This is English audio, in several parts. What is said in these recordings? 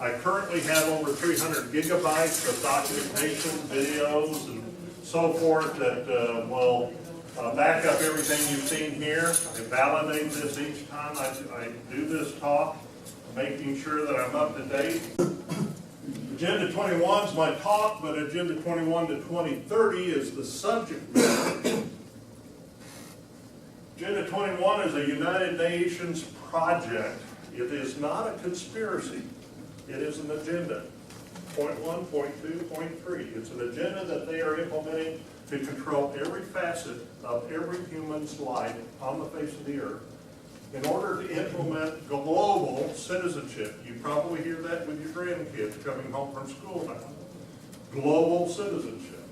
I currently have over 300 gigabytes of documentation, videos, and so forth that will back up everything you've seen here. I validate this each time I do this talk, making sure that I'm up to date. Agenda 21 is my talk, but Agenda 21 to 2030 is the subject matter. Agenda 21 is a United Nations project. It is not a conspiracy. It is an agenda. Point 1, point 2, point 3. It's an agenda that they are implementing to control every facet of every human's life on the face of the earth in order to implement global citizenship. You probably hear that with your grandkids coming home from school now. Global citizenship.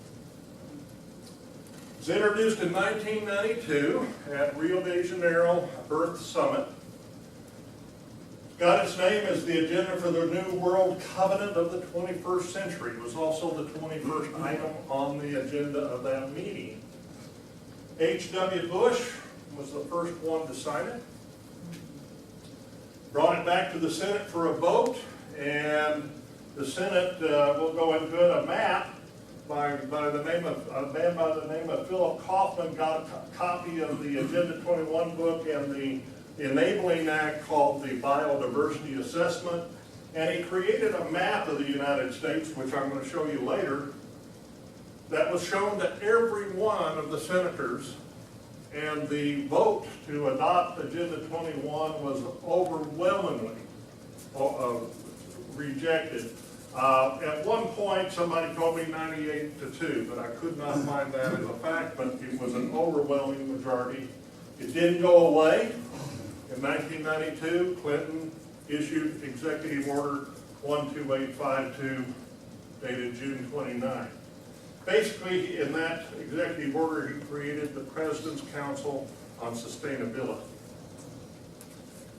It was introduced in 1992 at Rio de Janeiro Earth Summit. Got its name as the Agenda for the New World Covenant of the 21st Century. It was also the 21st item on the agenda of that meeting. H.W. Bush was the first one to sign it. Brought it back to the Senate for a vote, and the Senate will go into it. A map by the name of a man by the name of Philip Kaufman got a copy of the Agenda 21 book and the Enabling Act called the Biodiversity Assessment, and he created a map of the United States, which I'm going to show you later, that was shown to every one of the senators, and the vote to adopt Agenda 21 was overwhelmingly rejected. At one point, somebody told me 98-2, but I could not find that as a fact, but it was an overwhelming majority. It didn't go away. In 1992, Clinton issued Executive Order 12852, dated June 29. Basically, in that executive order, he created the President's Council on Sustainability.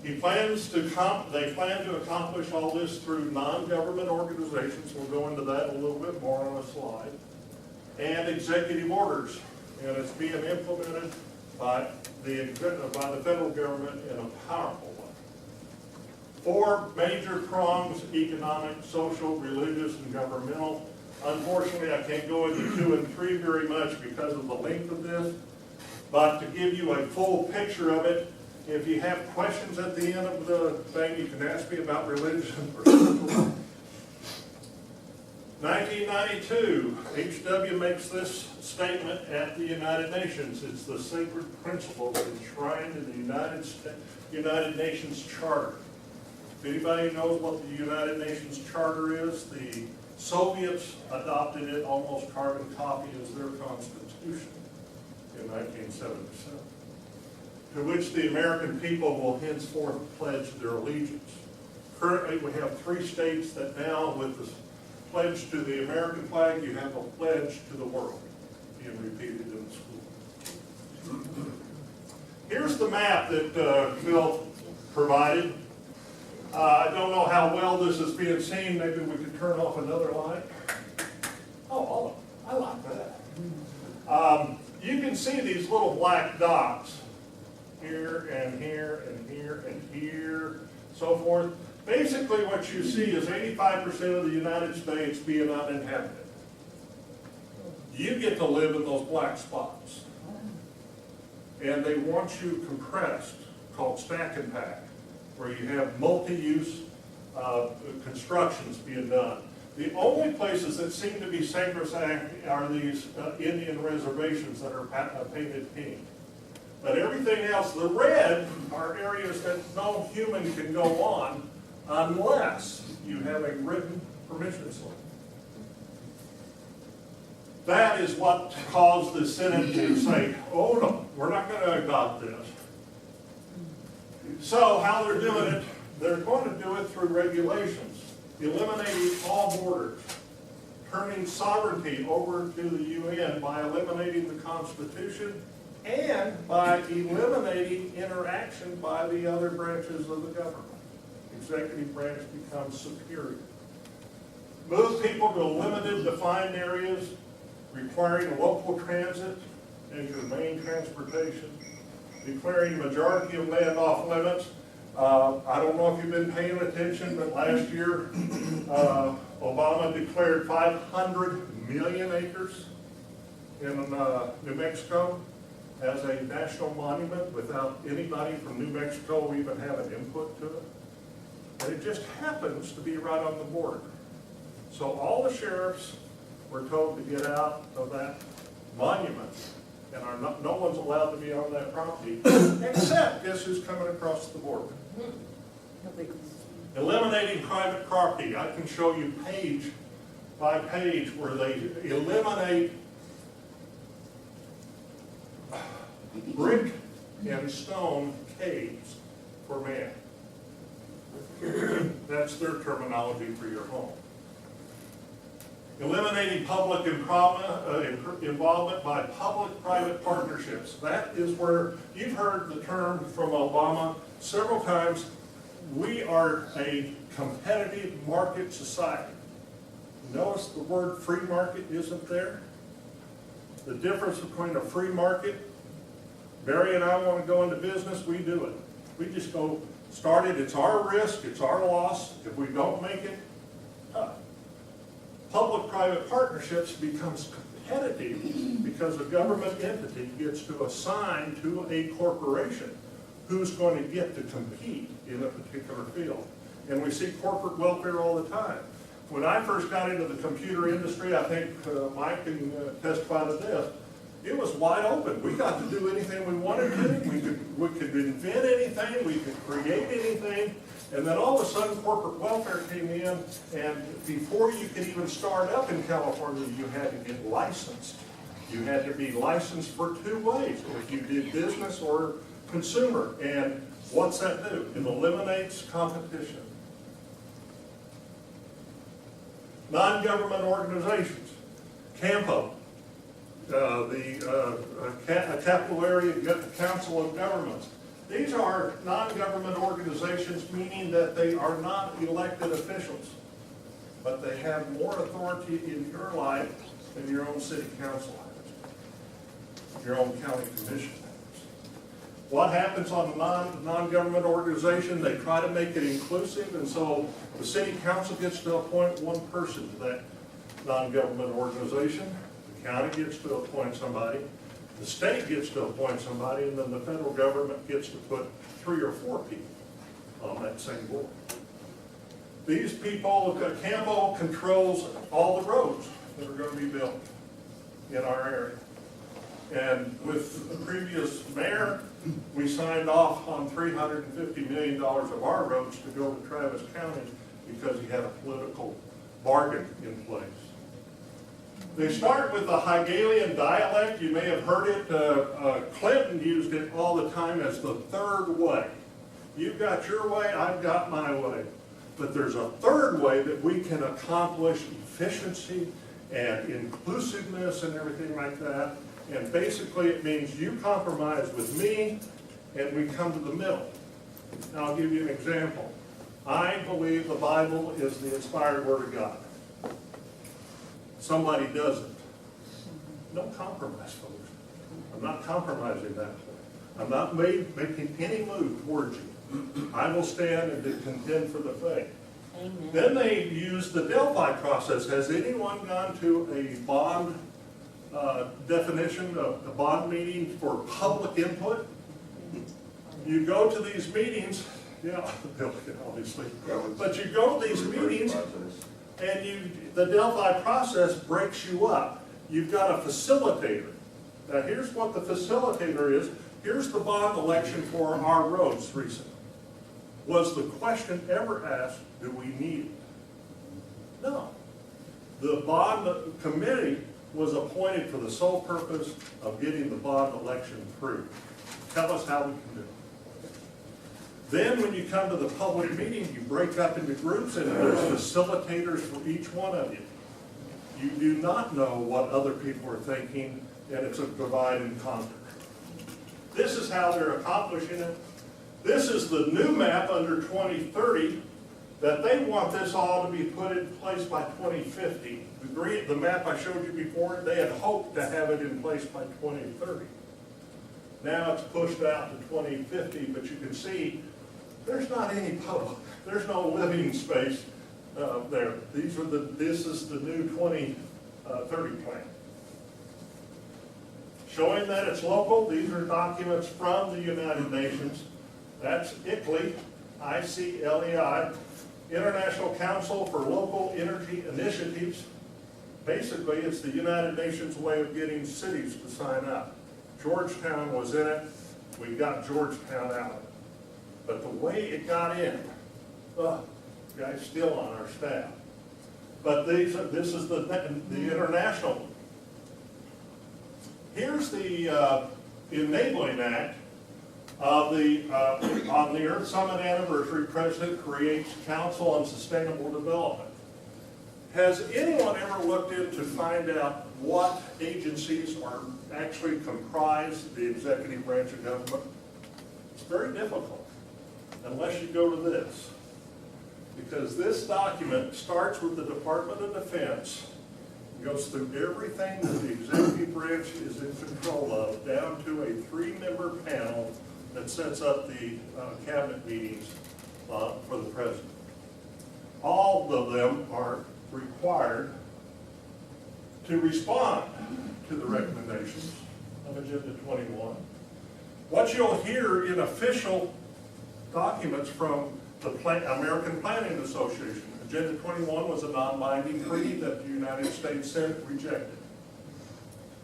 They plan to accomplish all this through non-government organizations. We'll go into that a little bit more on a slide. And executive orders. And it's being implemented by the federal government in a powerful way. 4 major prongs: economic, social, religious, and governmental. Unfortunately, I can't go into 2 and 3 very much because of the length of this, but to give you a full picture of it, if you have questions at the end of the thing, you can ask me about religion or social. 1992, H.W. makes this statement at the United Nations. It's the sacred principle enshrined in the United Nations Charter. If anybody knows what the United Nations Charter is, the Soviets adopted it, almost carbon copy, as their constitution in 1977, to which the American people will henceforth pledge their allegiance. Currently, we have 3 states that now, with the pledge to the American flag, you have a pledge to the world being repeated in the school. Here's the map that Phil provided. I don't know how well this is being seen. Maybe we could turn off another light. Oh, I like that. You can see these little black dots here and here and here and here, so forth. Basically, what you see is 85% of the United States being uninhabited. You get to live in those black spots. And they want you compressed, called stack and pack, where you have multi-use constructions being done. The only places that seem to be sacrosanct are these Indian reservations that are painted pink. But everything else, the red, are areas that no human can go on unless you have a written permission slip. That is what caused the Senate to say, oh no, we're not going to adopt this. So how they're doing it, they're going to do it through regulations, eliminating all borders, turning sovereignty over to the UN by eliminating the Constitution and by eliminating interaction by the other branches of the government. Executive branch becomes superior. Move people to limited defined areas, requiring local transit and humane transportation, declaring majority of land off limits. I don't know if you've been paying attention, but last year, Obama declared 500 million acres in New Mexico as a national monument without anybody from New Mexico even having input to it. And it just happens to be right on the border. So all the sheriffs were told to get out of that monument, and no one's allowed to be on that property, except guess who's coming across the border? Eliminating private property. I can show you page by page where they eliminate brick and stone caves for man. That's their terminology for your home. Eliminating public involvement by public-private partnerships. That is where you've heard the term from Obama several times. We are a competitive market society. Notice the word free market isn't there. The difference between a free market, Barry and I want to go into business, we do it. We just go start it, it's our risk, it's our loss. If we don't make it, public-private partnerships becomes competitive because a government entity gets to assign to a corporation who's going to get to compete in a particular field. And we see corporate welfare all the time. When I first got into the computer industry, I think Mike can testify to this, it was wide open. We got to do anything we wanted to. We could invent anything, we could create anything, and then all of a sudden corporate welfare came in, and before you could even start up in California, you had to get licensed. You had to be licensed for two ways, if you did business or consumer. And what's that do? It eliminates competition. Non-government organizations, CAMPO, the Capital Area Council of Governments. These are non-government organizations, meaning that they are not elected officials, but they have more authority in your life than your own city council has, your own county commission has. What happens on a non-government organization? They try to make it inclusive, and so the city council gets to appoint one person to that non-government organization. The county gets to appoint somebody. The state gets to appoint somebody, and then the federal government gets to put 3 or 4 people on that same board. These people, Campo controls all the roads that are going to be built in our area. And with the previous mayor, we signed off on $350 million of our roads to go to Travis County because he had a political bargain in place. They start with the Hegelian dialect. You may have heard it. Clinton used it all the time as the third way. You've got your way, I've got my way. But there's a third way that we can accomplish efficiency and inclusiveness and everything like that. And basically it means you compromise with me and we come to the middle. Now I'll give you an example. I believe the Bible is the inspired Word of God. Somebody doesn't. No compromise, folks. I'm not compromising that way. I'm not making any move towards you. I will stand and contend for the faith. Amen. Then they use the Delphi process. Has anyone gone to a bond definition, a bond meeting for public input? You go to these meetings, yeah, obviously, but you go to these meetings and the Delphi process breaks you up. You've got a facilitator. Now here's what the facilitator is. Here's the bond election for our roads recently. Was the question ever asked, do we need it? No. The bond committee was appointed for the sole purpose of getting the bond election through. Tell us how we can do it. Then when you come to the public meeting, you break up into groups and there's facilitators for each one of you. You do not know what other people are thinking, and it's a divide and conquer. This is how they're accomplishing it. This is the new map under 2030 that they want this all to be put in place by 2050. The map I showed you before, they had hoped to have it in place by 2030. Now it's pushed out to 2050, but you can see There's not any public, there's no living space there. This is the new 2030 plan. Showing that it's local, these are documents from the United Nations. That's ICLEI, I-C-L-E-I, International Council for Local Energy Initiatives. Basically, it's the United Nations way of getting cities to sign up. Georgetown was in it. We got Georgetown out of it. But the way it got in, guy's still on our staff. But this is the international. Here's the enabling act of on the Earth Summit anniversary, President creates Council on Sustainable Development. Has anyone ever looked in to find out what agencies are actually comprise the executive branch of government? It's very difficult, unless you go to this. Because this document starts with the Department of Defense, goes through everything that the executive branch is in control of, down to a 3-member panel that sets up the cabinet meetings for the president. All of them are required to respond to the recommendations of Agenda 21. What you'll hear in official documents from the American Planning Association, Agenda 21 was a non-binding treaty that the United States Senate rejected.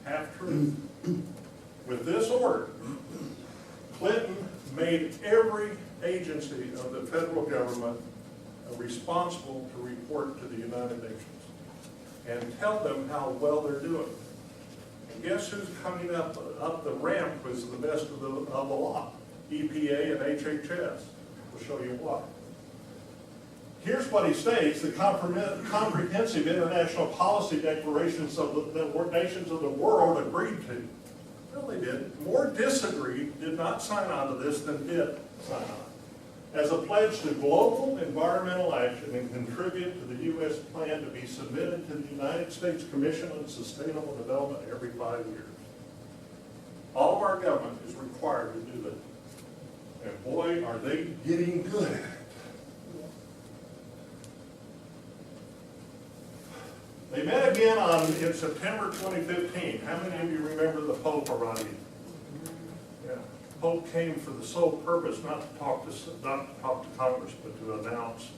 Half truth. With this order, Clinton made every agency of the federal government responsible to report to the United Nations and tell them how well they're doing. And guess who's coming up the ramp was the best of the lot? EPA and HHS. We'll show you why. Here's what he states: the comprehensive international policy declarations of the nations of the world agreed to. No, they didn't. More disagreed, did not sign on to this than did sign on. As a pledge to global environmental action and contribute to the U.S. plan to be submitted to the United States Commission on Sustainable Development every 5 years. All of our government is required to do that. And boy, are they getting good at it. They met again in September 2015. How many of you remember the Pope arriving? Yeah. Pope came for the sole purpose not to talk to Congress, but to announce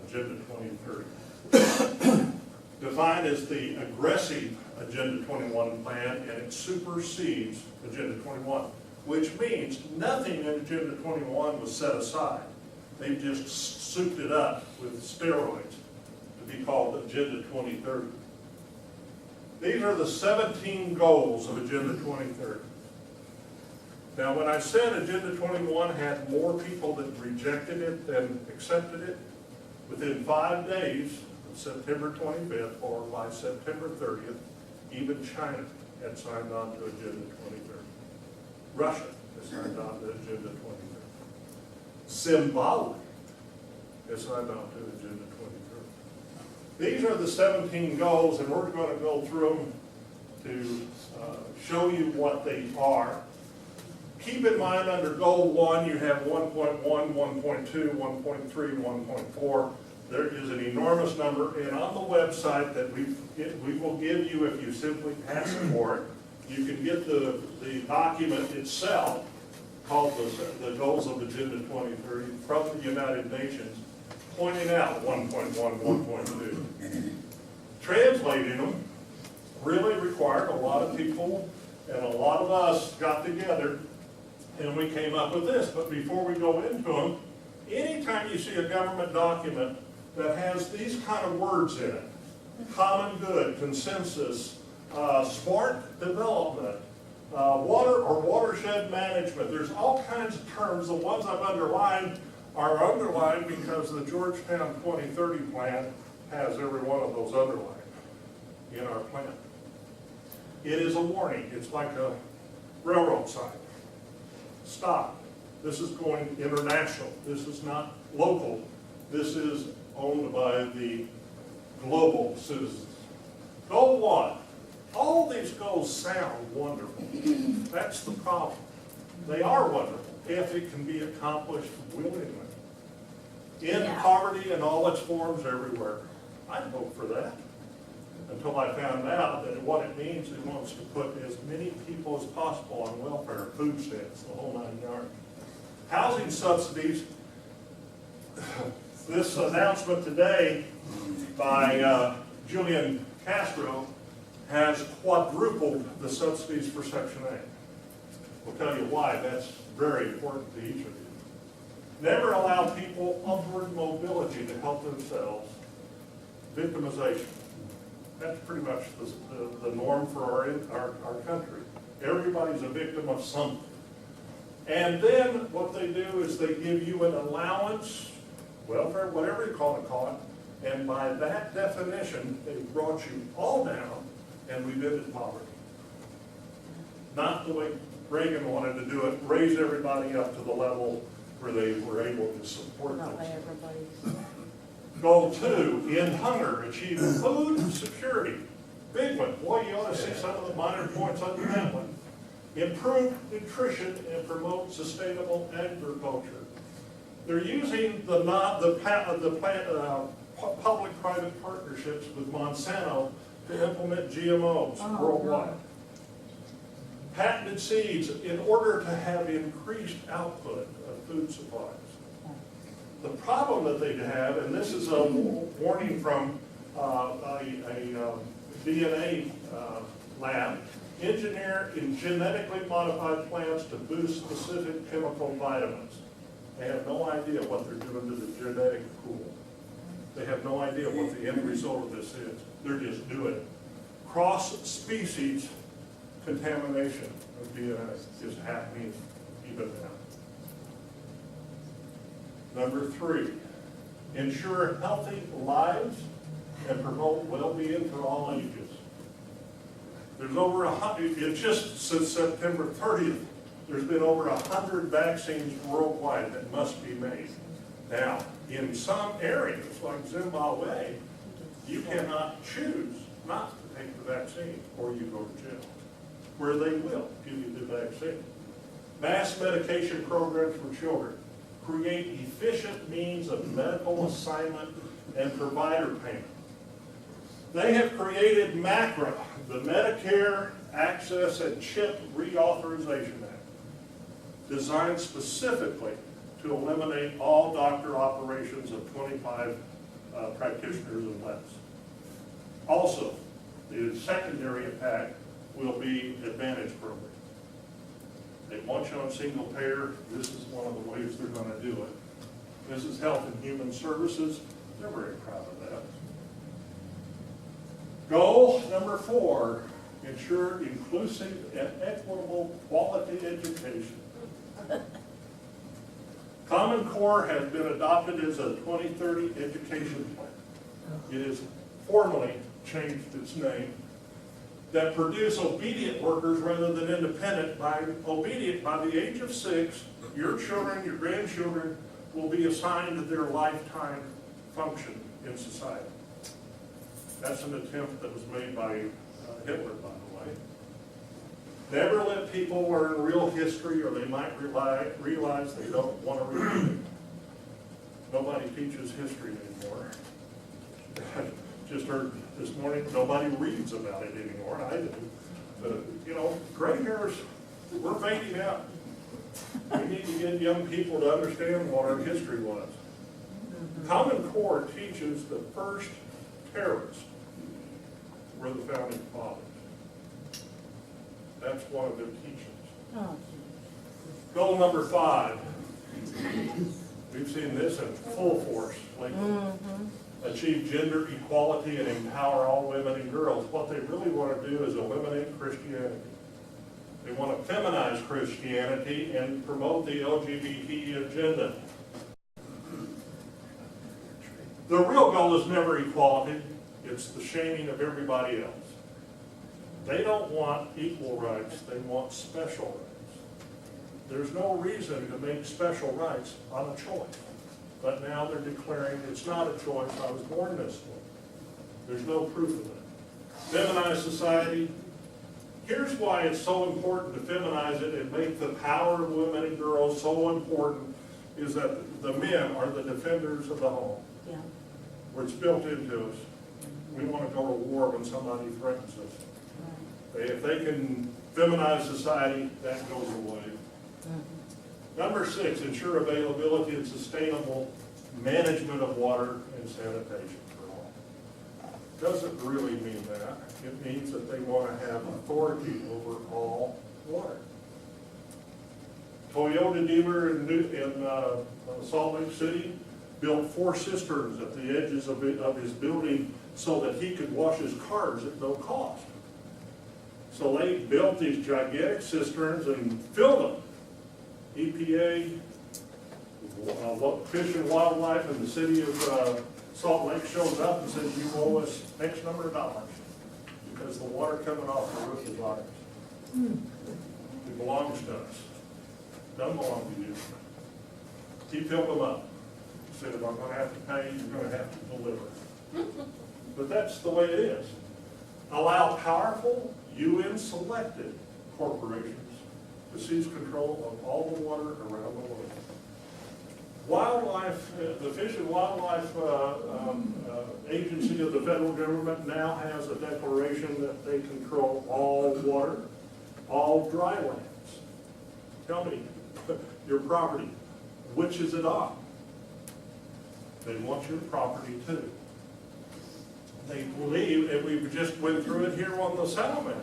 Agenda 2030. Defined as the aggressive Agenda 21 plan, and it supersedes Agenda 21, which means nothing in Agenda 21 was set aside. They've just souped it up with steroids to be called Agenda 2030. These are the 17 goals of Agenda 2030. Now, when I said Agenda 21 had more people that rejected it than accepted it, within 5 days, September 25th, or by September 30th, even China had signed on to Agenda 2030. Russia has signed on to Agenda 2030. Zimbabwe has signed on to Agenda 2030. These are the 17 goals, and we're going to go through them to show you what they are. Keep in mind, under Goal 1, you have 1.1, 1.2, 1.3, 1.4. There is an enormous number, and on the website that we will give you if you simply ask for it, you can get the document itself called the Goals of Agenda 2030 from the United Nations, pointing out 1.1, 1.2. Translating them really required a lot of people, and a lot of us got together and we came up with this. But before we go into them, anytime you see a government document that has these kind of words in it, common good, consensus, smart development, water or watershed management, there's all kinds of terms. The ones I've underlined are underlined because the Georgetown 2030 plan has every one of those underlined in our plan. It is a warning. It's like a railroad sign. Stop. This is going international. This is not local. This is owned by the global citizens. Goal 1. All these goals sound wonderful. That's the problem. They are wonderful if it can be accomplished willingly. End poverty in all its forms everywhere. I'd vote for that. Until I found out that what it means, it wants to put as many people as possible on welfare, food stamps, the whole 9 yards. Housing subsidies, this announcement today by Julian Castro has quadrupled the subsidies for Section 8. We'll tell you why. That's very important to each of you. Never allow people upward mobility to help themselves. Victimization. That's pretty much the norm for our country. Everybody's a victim of something. And then what they do is they give you an allowance, welfare, whatever you call it, and by that definition, they brought you all down and we've ended poverty. Not the way Reagan wanted to do it, raise everybody up to the level where they were able to support themselves. Goal 2, end hunger, achieve food security. Big one. Boy, you ought to see some of the minor points under that one. Improve nutrition and promote sustainable agriculture. They're using the public-private partnerships with Monsanto to implement GMOs worldwide. Patented seeds in order to have increased output of food supplies. The problem that they have, and this is a warning from a DNA lab, engineer in genetically modified plants to boost specific chemical vitamins. They have no idea what they're doing to the genetic pool. They have no idea what the end result of this is. They're just doing it. Cross-species contamination of DNA is happening even now. Number 3, ensure healthy lives and promote well-being for all ages. There's over 100, it's just since September 30th, there's been over 100 vaccines worldwide that must be made. Now, in some areas, like Zimbabwe, you cannot choose not to take the vaccine or you go to jail, where they will give you the vaccine. Mass medication programs for children. Create efficient means of medical assignment and provider payment. They have created MACRA, the Medicare Access and Chip Reauthorization Act, designed specifically to eliminate all doctor operations of 25 practitioners and less. Also, the secondary impact will be Advantage program. They want you on single payer. This is one of the ways they're going to do it. This is Health and Human Services. They're very proud of that. Goal number 4, ensure inclusive and equitable quality education. Common Core has been adopted as a 2030 education plan. It has formally changed its name. That produce obedient workers rather than independent. Obedient by the age of 6, your children, your grandchildren will be assigned to their lifetime function in society. That's an attempt that was made by Hitler, by the way. Never let people learn real history or they might realize they don't want to read it. Nobody teaches history anymore. Just heard this morning, nobody reads about it anymore. I do. But, gray hairs, we're fading out. We need to get young people to understand what our history was. Common Core teaches the first terrorists were the founding fathers. That's one of their teachings. Goal number 5. We've seen this in full force lately. Achieve gender equality and empower all women and girls. What they really want to do is eliminate Christianity. They want to feminize Christianity and promote the LGBT agenda. The real goal is never equality. It's the shaming of everybody else. They don't want equal rights. They want special rights. There's no reason to make special rights on a choice. But now they're declaring it's not a choice. I was born this way. There's no proof of that. Feminized society. Here's why it's so important to feminize it and make the power of women and girls so important is that the men are the defenders of the home. Yeah. Where it's built into us. We want to go to war when somebody threatens us. If they can feminize society, that goes away. Number 6, ensure availability and sustainable management of water and sanitation for all. Doesn't really mean that. It means that they want to have authority over all water. Toyota dealer in Salt Lake City built 4 cisterns at the edges of his building so that he could wash his cars at no cost. So they built these gigantic cisterns and filled them. EPA, Fish and Wildlife in the city of Salt Lake shows up and says, you owe us X number of dollars because the water coming off the roof is ours. It belongs to us. Doesn't belong to you. He filled them up. He said, if I'm going to have to pay, you're going to have to deliver. But that's the way it is. Allow powerful, UN-selected corporations to seize control of all the water around the world. Wildlife, the Fish and Wildlife Agency of the federal government now has a declaration that they control all water, all dry lands. Tell me, your property, which is it on? They want your property too. They believe, and we just went through it here on the salamander.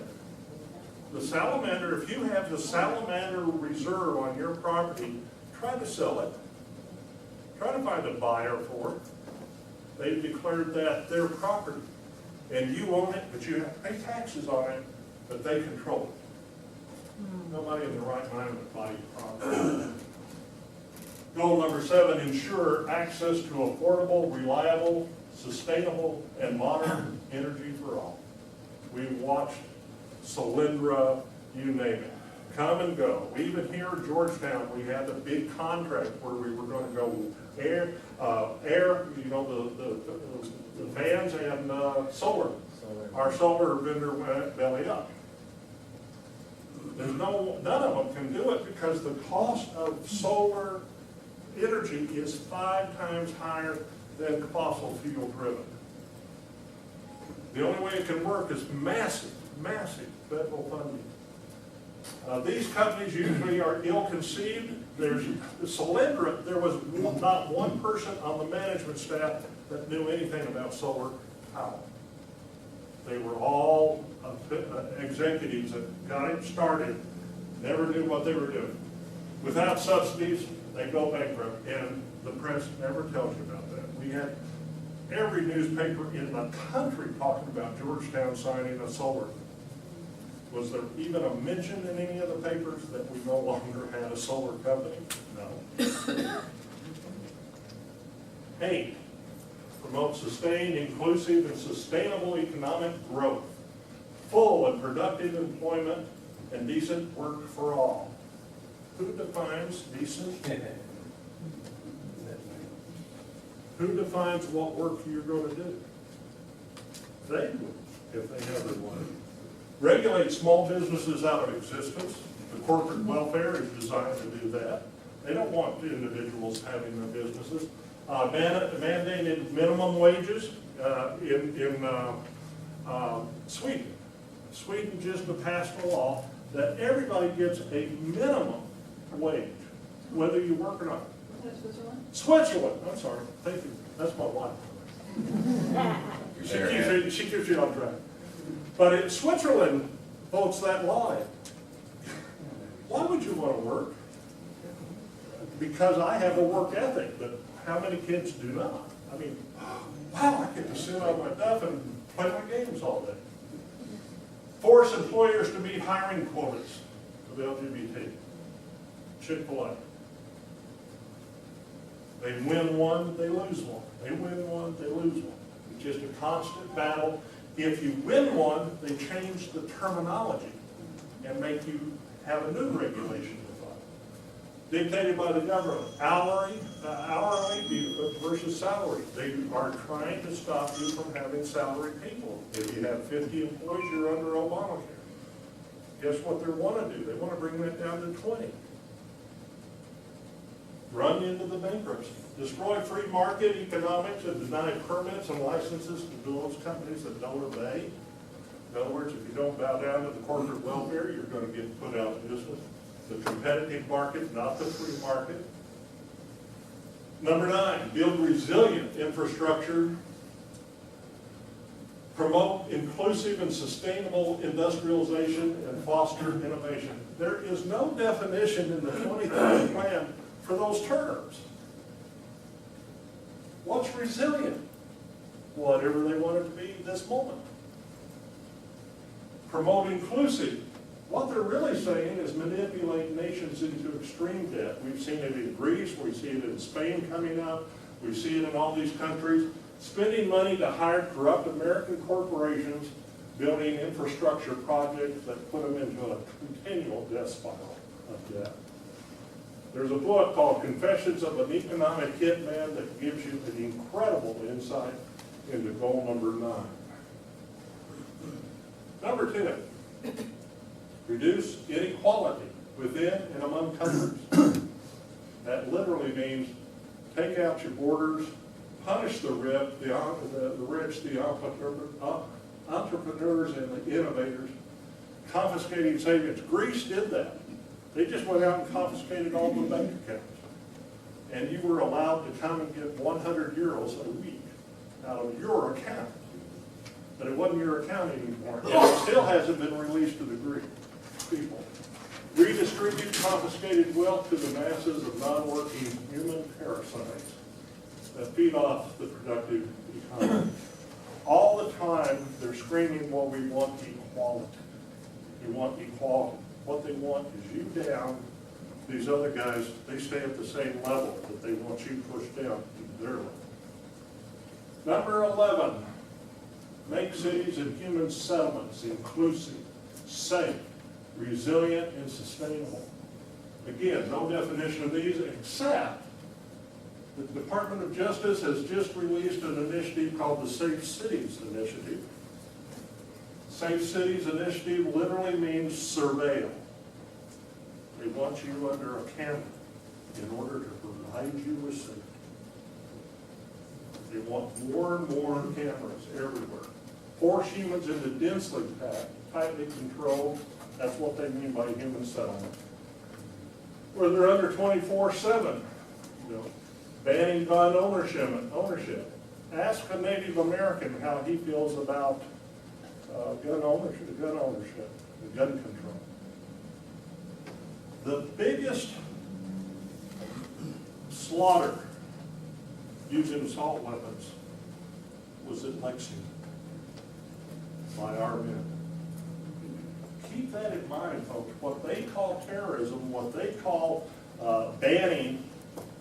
The salamander, if you have the salamander reserve on your property, try to sell it. Try to find a buyer for it. They've declared that their property. And you own it, but you have to pay taxes on it, but they control it. Nobody in their right mind would buy your property. Goal number 7, ensure access to affordable, reliable, sustainable, and modern energy for all. We watched Solyndra, you name it, come and go. Even here in Georgetown, we had a big contract where we were going to go air, you know, the fans and solar. Our solar vendor went belly up. There's none of them can do it because the cost of solar energy is 5 times higher than fossil fuel driven. The only way it can work is massive federal funding. These companies usually are ill-conceived. There's Solyndra, there was not one person on the management staff that knew anything about solar power. They were all executives that got it started, never knew what they were doing. Without subsidies, they go bankrupt, and the press never tells you about that. We had every newspaper in the country talking about Georgetown signing a solar. Was there even a mention in any of the papers that we no longer had a solar company? No. 8, promote sustained, inclusive, and sustainable economic growth, full and productive employment, and decent work for all. Who defines decent? Who defines what work you're going to do? They do, if they have their way. Regulate small businesses out of existence. The corporate welfare is designed to do that. They don't want individuals having their businesses. Mandated minimum wages in Sweden. Sweden just passed a law that everybody gets a minimum wage, whether you work or not. Switzerland, I'm sorry, thank you, that's my wife. She keeps you on track. But in Switzerland votes that law in. Why would you want to work? Because I have a work ethic, but how many kids do not? I mean, wow, I get to sit on my duff and play my games all day. Force employers to meet hiring quotas of LGBT. Chick-fil-A. They win one, they lose one. They win one, they lose one. It's just a constant battle. If you win one, they change the terminology and make you have a new regulation to follow. Dictated by the government. Hourly versus salary. They are trying to stop you from having salaried people. If you have 50 employees, you're under Obamacare. Guess what they want to do? They want to bring that down to 20. run into the bankruptcy, destroy free market economics and deny permits and licenses to those companies that don't obey. In other words, if you don't bow down to the corporate welfare, you're going to get put out of business. The competitive market, not the free market. Number 9, build resilient infrastructure. Promote inclusive and sustainable industrialization and foster innovation. There is no definition in the 2030 plan for those terms. What's resilient? Whatever they want it to be this moment. Promote inclusive. What they're really saying is manipulate nations into extreme debt. We've seen it in Greece, we see it in Spain coming up, we see it in all these countries. Spending money to hire corrupt American corporations, building infrastructure projects that put them into a continual death spiral of debt. There's a book called Confessions of an Economic Hitman that gives you an incredible insight into goal number 9. Number 10, reduce inequality within and among countries. That literally means take out your borders, punish the rich, the entrepreneurs and the innovators, confiscating savings. Greece did that. They just went out and confiscated all the bank accounts. And you were allowed to come and get 100 euros a week out of your account. But it wasn't your account anymore. It still hasn't been released to the Greek people. Redistribute confiscated wealth to the masses of non-working human parasites that feed off the productive economy. All the time they're screaming, well, we want equality. We want equality. What they want is you down. These other guys, they stay at the same level, but they want you pushed down to their level. Number 11, make cities and human settlements inclusive, safe, resilient, and sustainable. Again, no definition of these except the Department of Justice has just released an initiative called the Safe Cities Initiative. Safe Cities Initiative literally means surveil. They want you under a camera in order to provide you with safety. They want more and more cameras everywhere. Force humans into densely packed, tightly controlled. That's what they mean by human settlement. Where they're under 24/7. Banning gun ownership. Ask a Native American how he feels about gun ownership, and gun control. The biggest slaughter using assault weapons was at Lexington by our men. Keep that in mind, folks. What they call terrorism, what they call banning,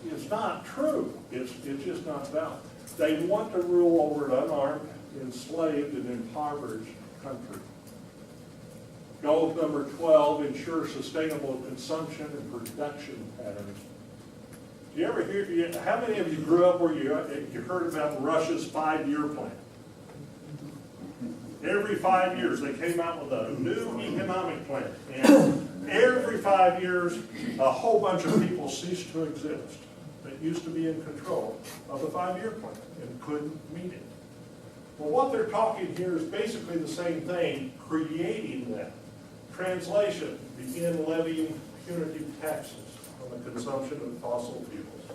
is not true. It's just not valid. They want to rule over an unarmed, enslaved, and impoverished country. Goal number 12, ensure sustainable consumption and production patterns. Do you ever hear, how many of you grew up where you heard about Russia's 5-year plan? Every 5 years they came out with a new economic plan. And every 5 years a whole bunch of people ceased to exist that used to be in control of the 5-year plan and couldn't meet it. Well, what they're talking here is basically the same thing, creating that. Translation, begin levying punitive taxes on the consumption of fossil fuels.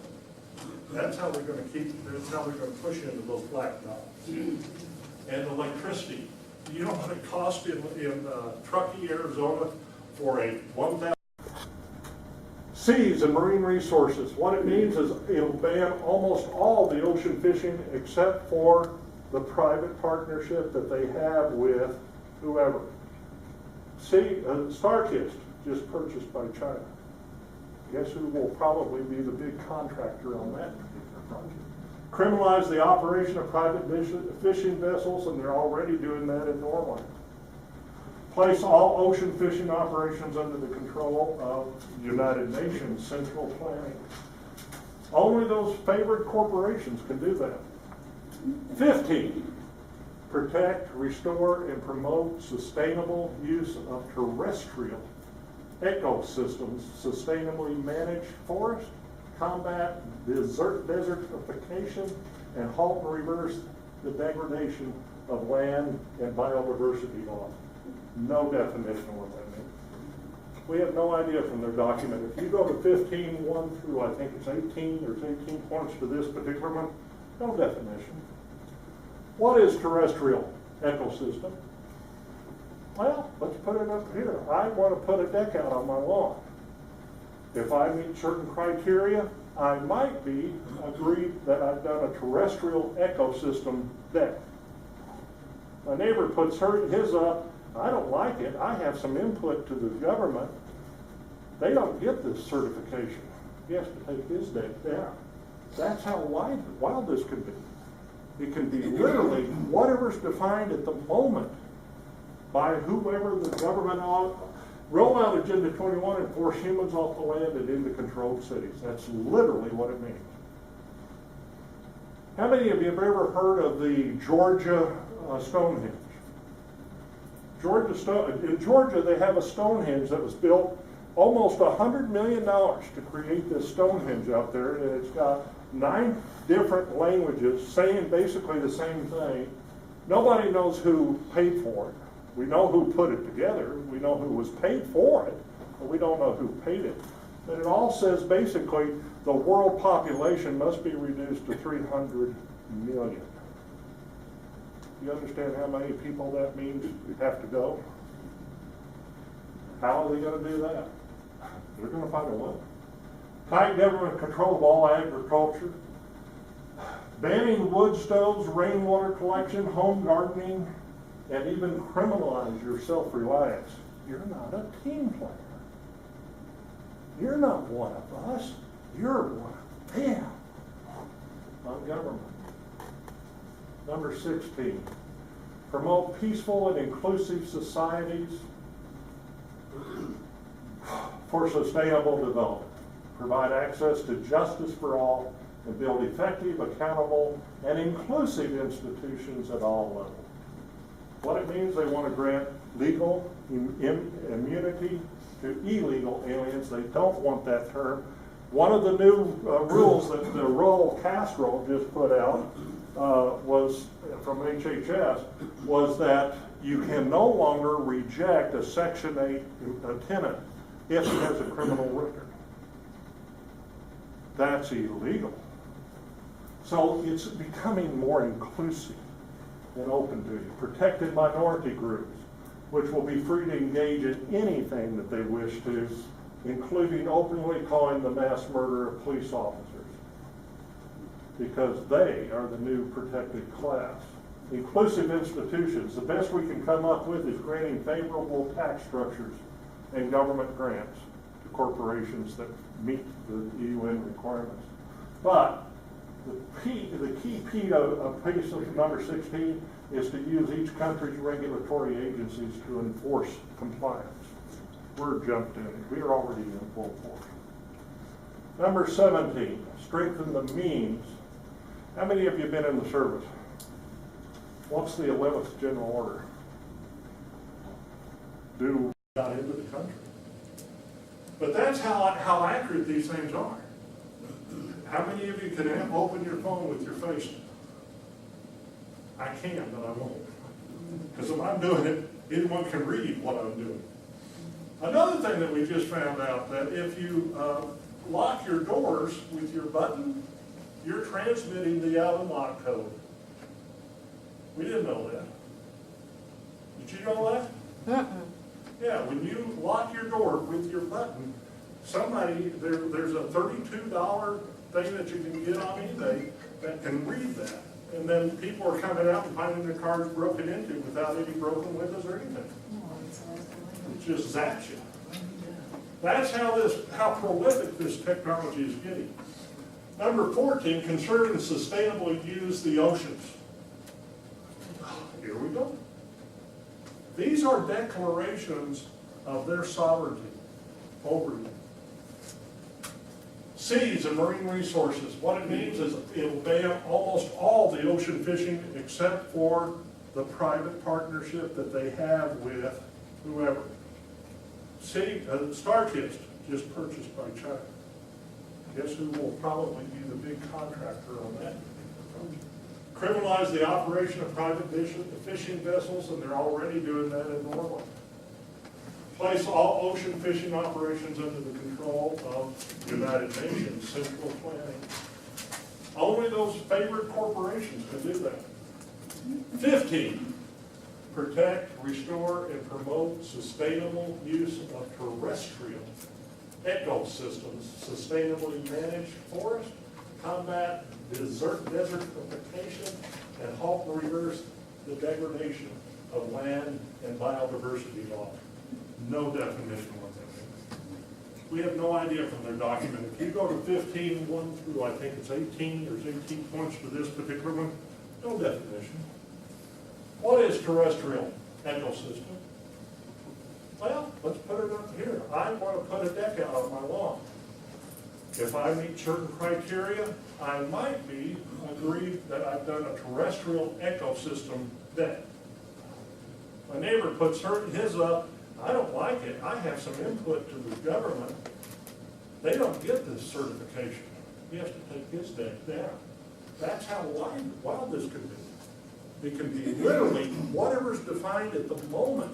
That's how they're going to push into those black dollars. And electricity. You know what it cost in Truckee, Arizona for a 1,000? Seas and marine resources. What it means is it'll ban almost all the ocean fishing except for the private partnership that they have with whoever. StarKist, just purchased by China. Guess who will probably be the big contractor on that particular project? Criminalize the operation of private fishing vessels, and they're already doing that in Norway. Place all ocean fishing operations under the control of United Nations Central Planning. Only those favored corporations can do that. 15, protect, restore, and promote sustainable use of terrestrial ecosystems, sustainably manage forests, combat desertification, and halt and reverse the degradation of land and biodiversity loss. No definition of what that means. We have no idea from their document. If you go to 15:1 through, I think it's 18, there's 18 points to this particular one, no definition. What is terrestrial ecosystem? Well, let's put it up here. I want to put a deck out on my lawn. If I meet certain criteria, I might be agreed that I've done a terrestrial ecosystem deck. My neighbor puts his up, I don't like it, I have some input to the government. They don't get this certification. He has to take his deck down. That's how wild this can be. It can be literally whatever's defined at the moment by whoever the government roll out Agenda 21 and force humans off the land and into controlled cities. That's literally what it means. How many of you have ever heard of the Georgia Stonehenge? In Georgia, they have a Stonehenge that was built almost $100 million to create this Stonehenge out there, and it's got 9 different languages saying basically the same thing. Nobody knows who paid for it. We know who put it together. We know who was paid for it, but we don't know who paid it. But it all says basically the world population must be reduced to 300 million. You understand how many people that means have to go? How are they going to do that? They're going to find a way. Tight government control of all agriculture. Banning wood stoves, rainwater collection, home gardening, and even criminalize your self-reliance. You're not a team player. You're not one of us. You're one of them. On government. Number 16, promote peaceful and inclusive societies for sustainable development. Provide access to justice for all and build effective, accountable, and inclusive institutions at all levels. What it means, they want to grant legal immunity to illegal aliens. They don't want that term. One of the new rules that the Roll Castro just put out was from HHS was that you can no longer reject a Section 8 tenant if he has a criminal record. That's illegal. So it's becoming more inclusive and open to you. Protected minority groups, which will be free to engage in anything that they wish to, including openly calling the mass murder of police officers, because they are the new protected class. Inclusive institutions, the best we can come up with is granting favorable tax structures and government grants to corporations that meet the UN requirements. But the key piece of number 16 is to use each country's regulatory agencies to enforce compliance. We're jumped in. We are already in full force. Number 17, strengthen the means. How many of you have been in the service? What's the 11th General Order? Do got into the country. But that's how accurate these things are. How many of you can open your phone with your face? I can, but I won't. Because if I'm doing it, anyone can read what I'm doing. Another thing that we just found out, that if you lock your doors with your button, you're transmitting the out-and-lock code. We didn't know that. Did you know that? Yeah, when you lock your door with your button, there's a $32 thing that you can get on eBay that can read that. And then people are coming out and finding their cars broken into without any broken windows or anything. It just zaps you. That's how prolific this technology is getting. Number 14, conserve and sustainably use the oceans. Here we go. These are declarations of their sovereignty over you. Seas and marine resources. What it means is it'll ban almost all the ocean fishing except for the private partnership that they have with whoever. Starkist, just purchased by China. Guess who will probably be the big contractor on that? Criminalize the operation of private fishing vessels, and they're already doing that in Norway. Place all ocean fishing operations under the control of the United Nations Central Planning. Only those favored corporations can do that. 15, protect, restore, and promote sustainable use of terrestrial ecosystems, sustainably managed forest, combat desertification, and halt and reverse the degradation of land and biodiversity law. No definition of what that means. We have no idea from their document. If you go to 15, 1 through, I think it's 18, there's 18 points to this particular one, no definition. What is terrestrial ecosystem? Well, let's put it up here. I want to put a deck out on my lawn. If I meet certain criteria, I might be agreed that I've done a terrestrial ecosystem deck. My neighbor puts his up. I don't like it. I have some input to the government. They don't get this certification. He has to take his deck down. That's how wild this can be. It can be literally whatever's defined at the moment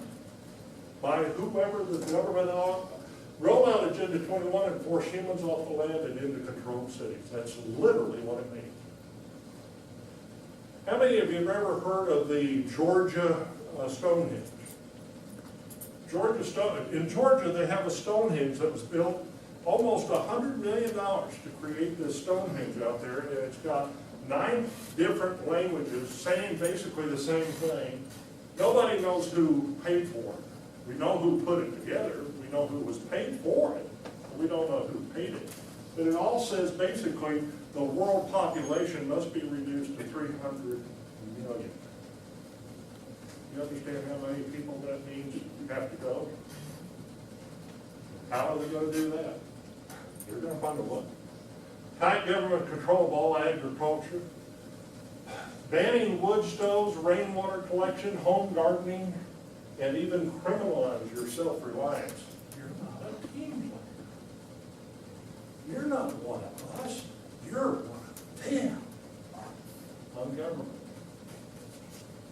by whoever the government roll out Agenda 21 and force humans off the land and into controlled cities. That's literally what it means. How many of you have ever heard of the Georgia Stonehenge? In Georgia, they have a Stonehenge that was built almost $100 million to create this Stonehenge out there, and it's got 9 different languages saying basically the same thing. Nobody knows who paid for it. We know who put it together. We know who was paid for it. But we don't know who paid it. But it all says basically the world population must be reduced to 300 million. You understand how many people that means have to go? How are they going to do that? They're going to find a way. Tight government control of all agriculture. Banning wood stoves, rainwater collection, home gardening, and even criminalize your self-reliance. You're not a team player. You're not one of us. You're one of them. On government.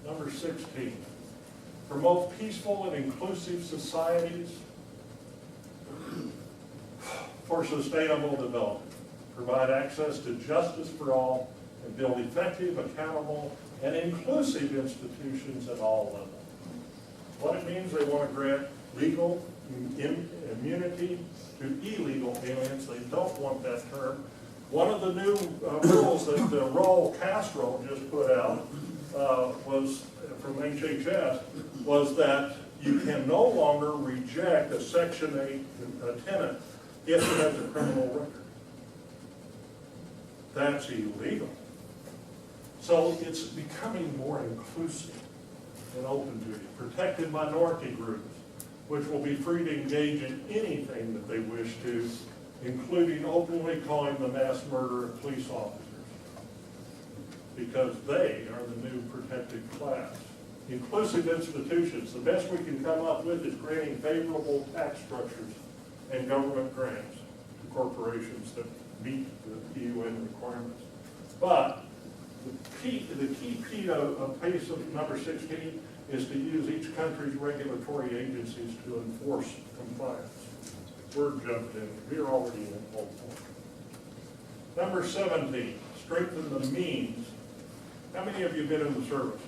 Number 16. Promote peaceful and inclusive societies for sustainable development. Provide access to justice for all and build effective, accountable, and inclusive institutions at all levels. What it means, they want to grant legal immunity to illegal aliens. They don't want that term. One of the new rules that Raul Castro just put out was from HHS was that you can no longer reject a Section 8 tenant if it has a criminal record. That's illegal. So it's becoming more inclusive and open to you. Protected minority groups, which will be free to engage in anything that they wish to, including openly calling the mass murder of police officers, because they are the new protected class. Inclusive institutions, the best we can come up with is granting favorable tax structures and government grants to corporations that meet the UN requirements. But the key of PACE of number 16 is to use each country's regulatory agencies to enforce compliance. We're jumped in. We're already in full point. Number 17, strengthen the means. How many of you have been in the service?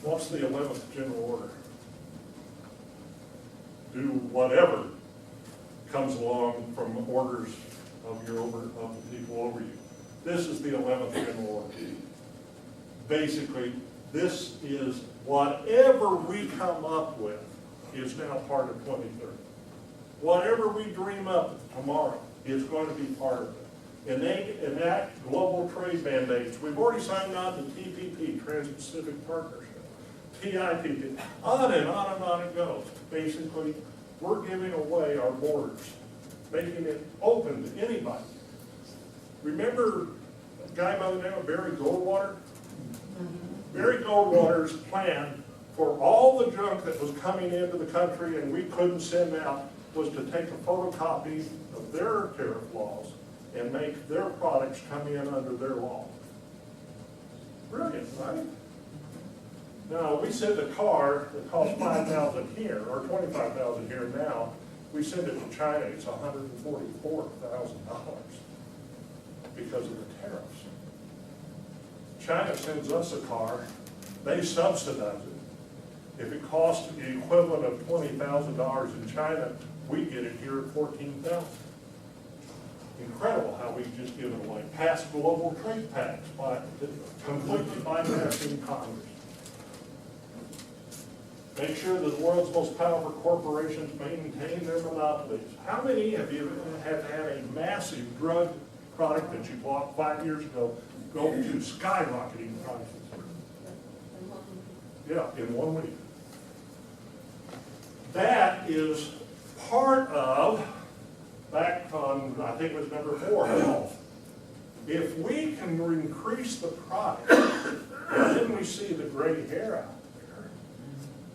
What's the 11th general order? Do whatever comes along from orders of the people over you. This is the 11th general order. Basically, this is whatever we come up with is now part of 2030. Whatever we dream up tomorrow is going to be part of it. And they enact global trade mandates. We've already signed on to TPP, Trans-Pacific Partnership, TIPP, on and on and on it goes. Basically, we're giving away our borders, making it open to anybody. Remember a guy by the name of Barry Goldwater? Barry Goldwater's plan for all the junk that was coming into the country and we couldn't send out was to take a photocopy of their tariff laws and make their products come in under their law. Brilliant, right? Now, we send a car that costs $5,000 here, or $25,000 here now. We send it to China, it's $144,000 because of the tariffs. China sends us a car, they subsidize it. If it costs the equivalent of $20,000 in China, we get it here at $14,000. Incredible how we just give it away. Pass global trade pacts by completely bypassing Congress. Make sure that the world's most powerful corporations maintain their monopolies. How many of you have had a massive drug product that you bought 5 years ago go to skyrocketing prices? Yeah, in 1 week. That is part of, back on, I think it was number 4, health. If we can increase the price, and then we see the gray hair out there,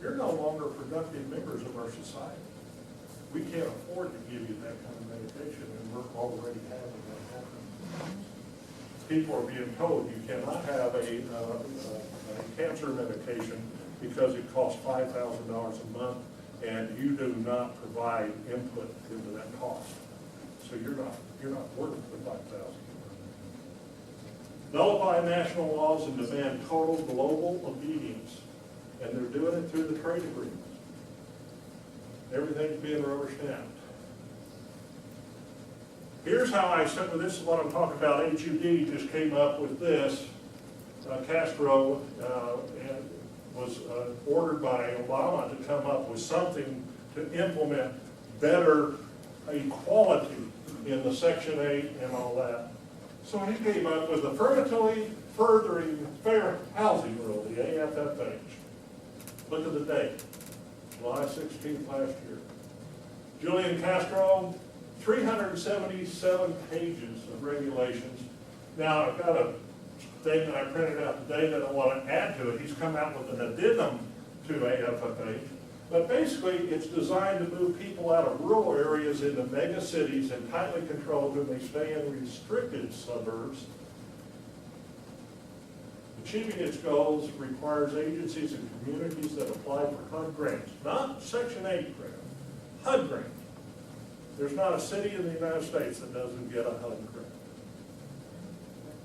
you're no longer productive members of our society. We can't afford to give you that kind of medication, and we're already having that happen. People are being told you cannot have a cancer medication because it costs $5,000 a month, and you do not provide input into that cost. So you're not worth the $5,000. Nullify national laws and demand total global obedience. And they're doing it through the trade agreements. Everything's being rubber stamped. Here's how I said, this is what I'm talking about. H.U.D. just came up with this. Castro was ordered by Obama to come up with something to implement better equality in the Section 8 and all that. So he came up with Affirmatively Furthering Fair Housing Rule, the AFFH. Look at the date, July 16th last year. Julian Castro, 377 pages of regulations. Now, I've got a thing that I printed out today that I want to add to it. He's come out with an addendum to AFFH. But basically, it's designed to move people out of rural areas into mega cities and tightly controlled when they stay in restricted suburbs. Achieving its goals requires agencies and communities that apply for HUD grants, not Section 8 grants, HUD grants. There's not a city in the United States that doesn't get a HUD grant.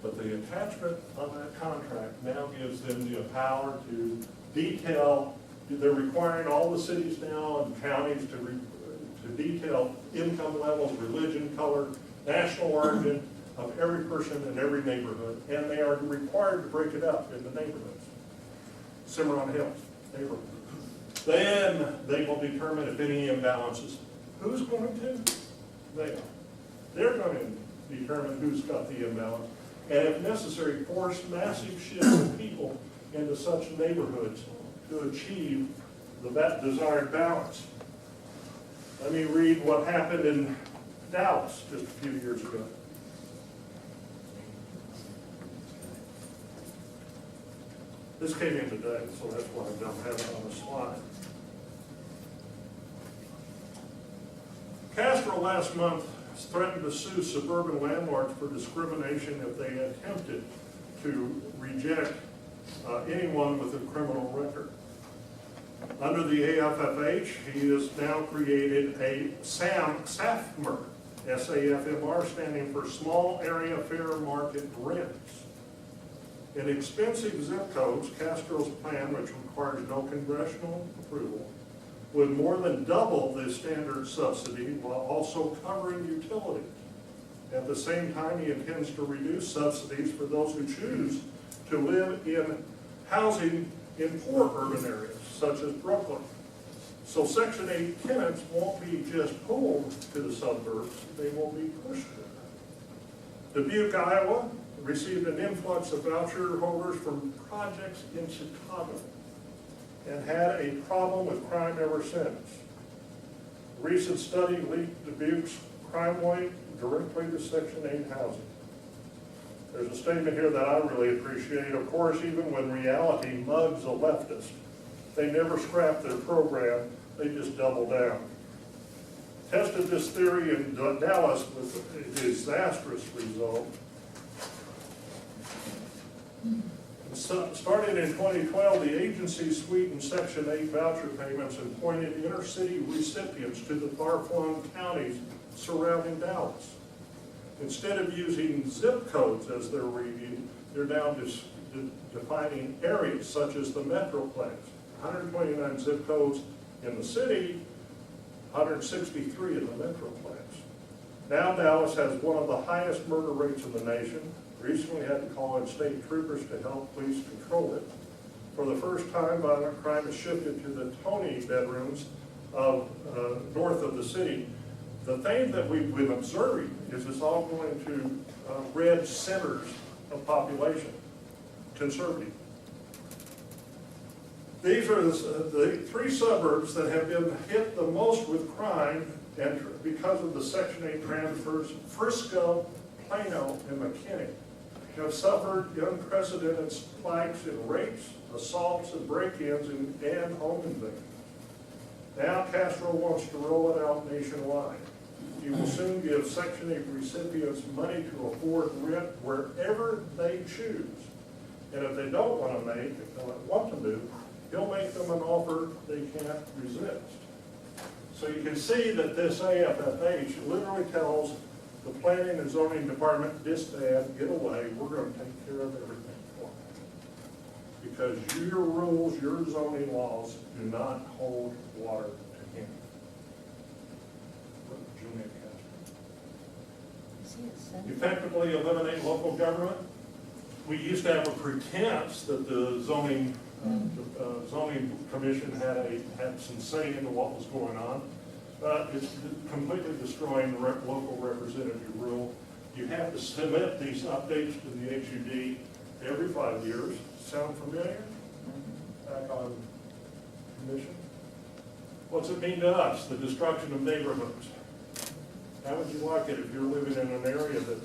But the attachment on that contract now gives them the power to detail. They're requiring all the cities now and counties to detail income levels, religion, color, national origin of every person in every neighborhood, and they are required to break it up into neighborhoods. Cimarron Hills, neighborhood. Then they will determine if any imbalances. Who's going to? They are. They're going to determine who's got the imbalance, and if necessary, force massive shifts of people into such neighborhoods to achieve that desired balance. Let me read what happened in Dallas just a few years ago. This came in today, so that's why I don't have it on the slide. Castro last month threatened to sue suburban landlords for discrimination if they attempted to reject anyone with a criminal record. Under the AFFH, he has now created a SAFMR, SAFMR, standing for Small Area Fair Market Rents. In expensive zip codes, Castro's plan, which requires no congressional approval, would more than double the standard subsidy while also covering utilities. At the same time, he intends to reduce subsidies for those who choose to live in housing in poor urban areas, such as Brooklyn. So Section 8 tenants won't be just pulled to the suburbs, they will be pushed there. Dubuque, Iowa, received an influx of voucher holders from projects in Chicago and had a problem with crime ever since. A recent study linked Dubuque's crime rate directly to Section 8 housing. There's a statement here that I really appreciate. Of course, even when reality mugs a leftist, they never scrap their program, they just double down. tested this theory in Dallas with a disastrous result. So, starting in 2012, the agency sweetened Section 8 voucher payments and pointed inner-city recipients to the far-flung counties surrounding Dallas. Instead of using zip codes as they're reading, they're now defining areas such as the Metroplex. 129 zip codes in the city, 163 in the Metroplex. Now Dallas has one of the highest murder rates in the nation. Recently had to call in state troopers to help police control it. For the first time, violent crime has shifted to the Tony bedrooms of north of the city. The thing that we've been observing is it's all going to red centers of population, conservative. These are the three suburbs that have been hit the most with crime and because of the Section 8 transfers. Frisco, Plano, and McKinney have suffered unprecedented spikes in rapes, assaults, and break-ins and home invasions. Now Castro wants to roll it out nationwide. He will soon give Section 8 recipients money to afford rent wherever they choose. And if they don't want to want to move, he'll make them an offer they can't resist. So you can see that this AFFH literally tells the Planning and Zoning Department, disband, get away, we're going to take care of everything for you. Because your rules, your zoning laws do not hold water to him. Effectively eliminate local government. We used to have a pretense that the zoning commission had some say into what was going on. It's completely destroying the local representative rule. You have to submit these updates to the H.U.D. every 5 years. Sound familiar? Back on commission. What's it mean to us? The destruction of neighborhoods. How would you like it if you're living in an area that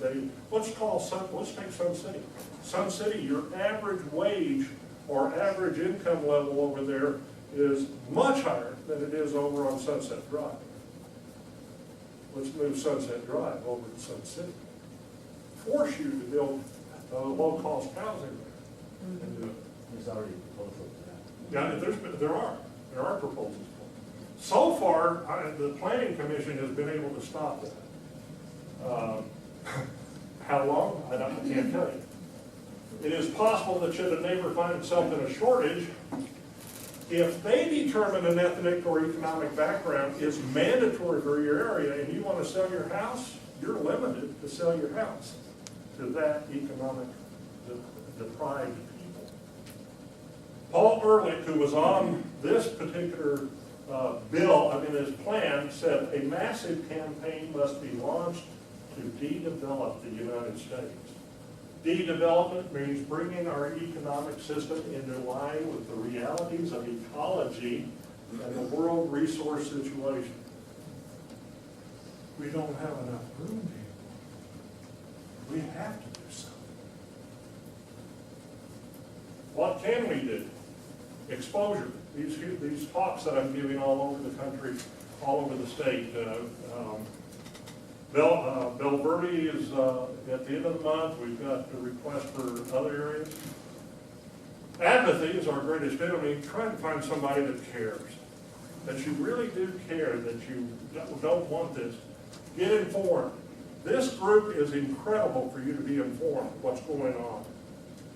let's take Sun City. Sun City, your average wage or average income level over there is much higher than it is over on Sunset Drive. Let's move Sunset Drive over to Sun City. Force you to build low-cost housing there and do it. There's already proposals for that. Yeah, there are proposals. So far, the Planning Commission has been able to stop that. How long? I can't tell you. It is possible that should a neighbor find himself in a shortage, if they determine an ethnic or economic background is mandatory for your area and you want to sell your house, you're limited to sell your house to that economic deprived people. Paul Ehrlich, who was on this particular his plan, said a massive campaign must be launched to de-develop the United States. De-development means bringing our economic system into line with the realities of ecology and the world resource situation. We don't have enough room here. We have to do something. What can we do? Exposure. These talks that I'm giving all over the country, all over the state. Bell Verde is at the end of the month. We've got a request for other areas. Apathy is our greatest enemy. Try to find somebody that cares, that you really do care, that you don't want this. Get informed. This group is incredible for you to be informed what's going on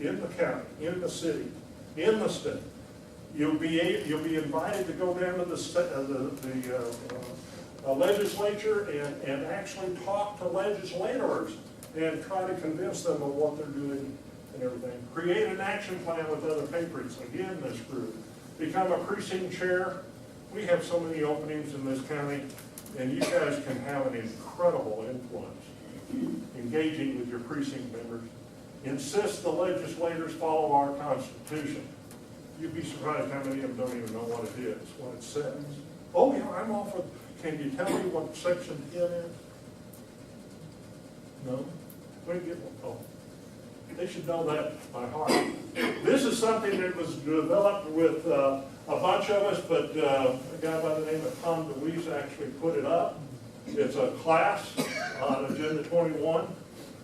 in the county, in the city, in the state. You'll be invited to go down to the legislature and actually talk to legislators and try to convince them of what they're doing and everything. Create an action plan with other patrons. Again, this group. Become a precinct chair. We have so many openings in this county, and you guys can have an incredible influence engaging with your precinct members. Insist the legislators follow our Constitution. You'd be surprised how many of them don't even know what it is, what it says. Oh, yeah, I'm off of, can you tell me what section 10 is? No? We get one. Oh. They should know that by heart. This is something that was developed with a bunch of us, but a guy by the name of Tom DeWeese actually put it up. It's a class on Agenda 21.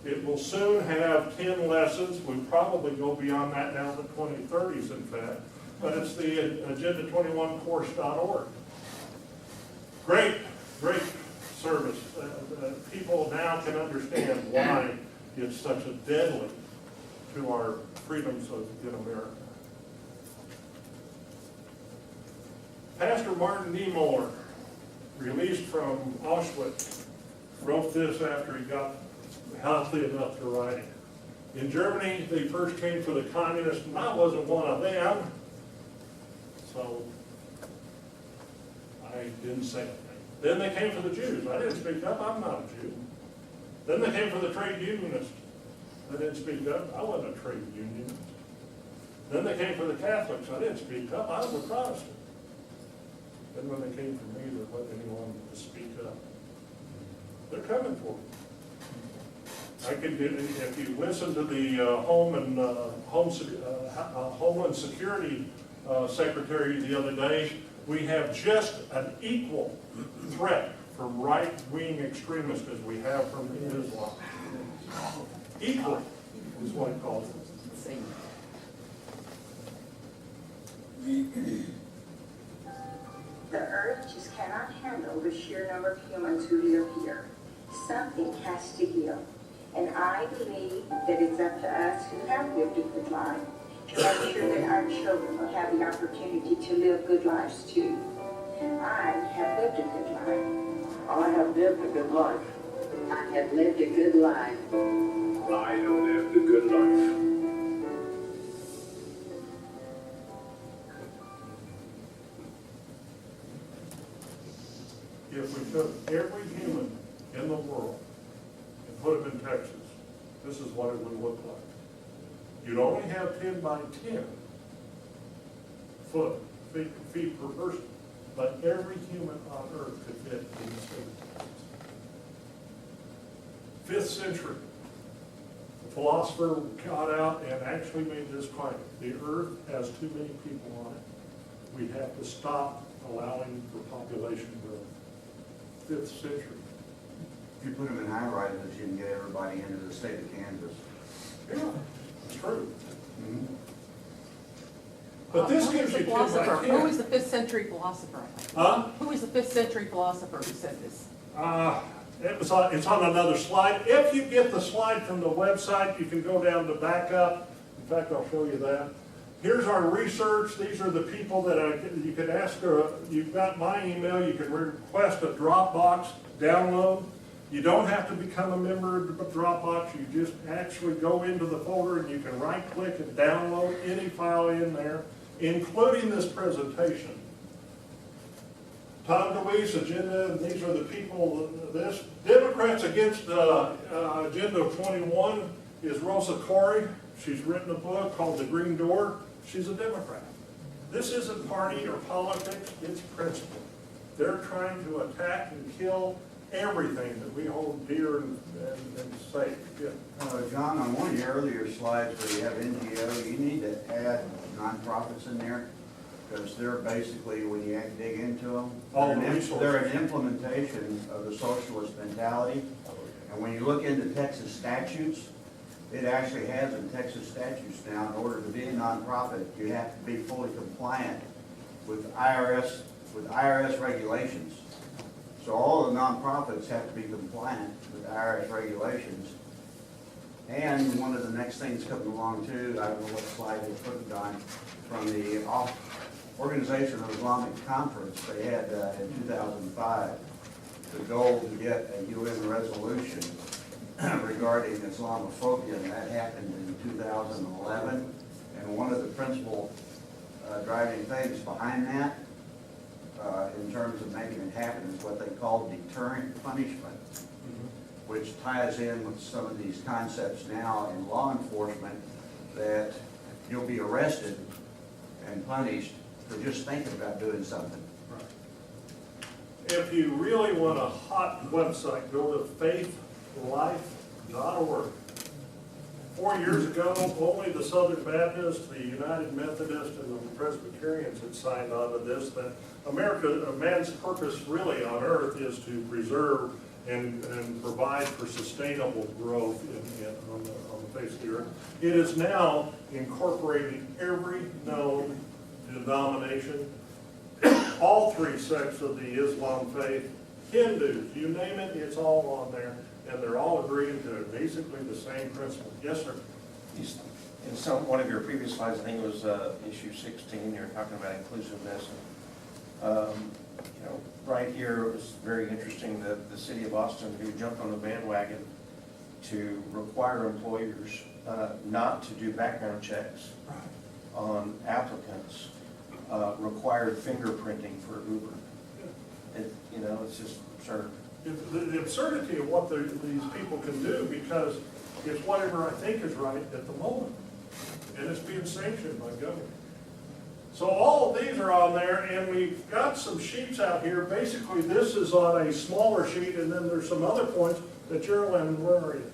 It will soon have 10 lessons. We'll probably go beyond that now to 2030s, in fact. But it's the agenda21course.org. Great, great service. People now can understand why it's such a deadly to our freedoms in America. Pastor Martin Niemöller, released from Auschwitz, wrote this after he got healthy enough to write it. In Germany, they first came for the communists, and I wasn't one of them. So I didn't say anything. Then they came for the Jews. I didn't speak up. I'm not a Jew. Then they came for the trade unionists. I didn't speak up. I wasn't a trade unionist. Then they came for the Catholics. I didn't speak up. I was a Protestant. Then when they came for me, there wasn't anyone to speak up. They're coming for me. I could do, if you listen to the Homeland Security Secretary the other day, we have just an equal threat from right-wing extremists as we have from Islam. Equal is what it calls it. The earth just cannot handle the sheer number of humans who live here. Something has to give. And I believe that it's up to us who have lived a good life to make sure that our children will have the opportunity to live good lives too. I have lived a good life. I have lived a good life. I have lived a good life. I have lived a good life. If we took every human in the world and put them in Texas, this is what it would look like. You'd only have 10 by 10 feet per person, but every human on earth could fit in the state of Texas. 5th century, the philosopher got out and actually made this claim: the earth has too many people on it. We have to stop allowing for population growth. 5th century. If you put them in high rises, you can get everybody into the state of Kansas. Yeah, it's true. Mm-hmm. But this gives you 10 by 10. Who was the 5th century philosopher? Huh? Who was the 5th century philosopher who said this? It's on another slide. If you get the slide from the website, you can go down to backup. In fact, I'll show you that. Here's our research. These are the people that you could ask. You've got my email. You can request a Dropbox download. You don't have to become a member of Dropbox. You just actually go into the folder and you can right-click and download any file in there, including this presentation. Tom DeWeese, agenda, and these are the people, this. Democrats against Agenda 21 is Rosa Corey. She's written a book called The Green Door. She's a Democrat. This isn't party or politics, it's principle. They're trying to attack and kill everything that we hold dear and safe. Yeah. John, on one of your earlier slides where you have NGO, you need to add nonprofits in there, because they're basically, when you dig into them, they're an implementation of the socialist mentality. And when you look into Texas statutes, it actually has in Texas statutes now, in order to be a nonprofit, you have to be fully compliant with IRS regulations. So all the nonprofits have to be compliant with IRS regulations. And one of the next things coming along too, I don't know what slide they put it on, from the Organization of Islamic Conference, they had in 2005 the goal to get a UN resolution regarding Islamophobia, and that happened in 2011. And one of the principal driving things behind that, in terms of making it happen, is what they call deterrent punishment, which ties in with some of these concepts now in law enforcement, that you'll be arrested and punished for just thinking about doing something. Right. If you really want a hot website, go to faithlife.org. 4 years ago, only the Southern Baptist, the United Methodist, and the Presbyterians had signed on to this, that man's purpose really on earth is to preserve and provide for sustainable growth on the face of the earth. It is now incorporating every known denomination, all three sects of the Islam faith, Hindus, you name it, it's all on there, and they're all agreeing to basically the same principle. Yes, sir? In one of your previous slides, I think it was issue 16, you're talking about inclusiveness. Right here, it was very interesting that the city of Austin, who jumped on the bandwagon to require employers not to do background checks on applicants, required fingerprinting for Uber. It's just absurd. The absurdity of what these people can do, because it's whatever I think is right at the moment, and it's being sanctioned by government. So all of these are on there, and we've got some sheets out here. Basically, this is on a smaller sheet, and then there's some other points that Geraldine, where are you?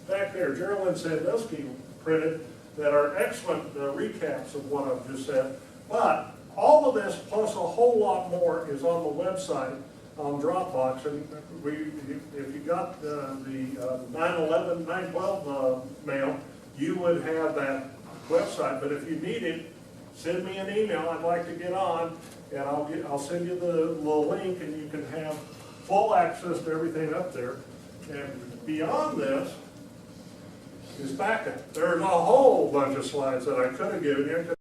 Back there, Geraldine Sandusky printed that are excellent recaps of what I've just said. But all of this, plus a whole lot more, is on the website on Dropbox. And if you got the 9/11, 9/12 mail, you would have that website. But if you need it, send me an email. I'd like to get on, and I'll send you the link, and you can have full access to everything up there. And beyond this is backup. There's a whole bunch of slides that I could have given you.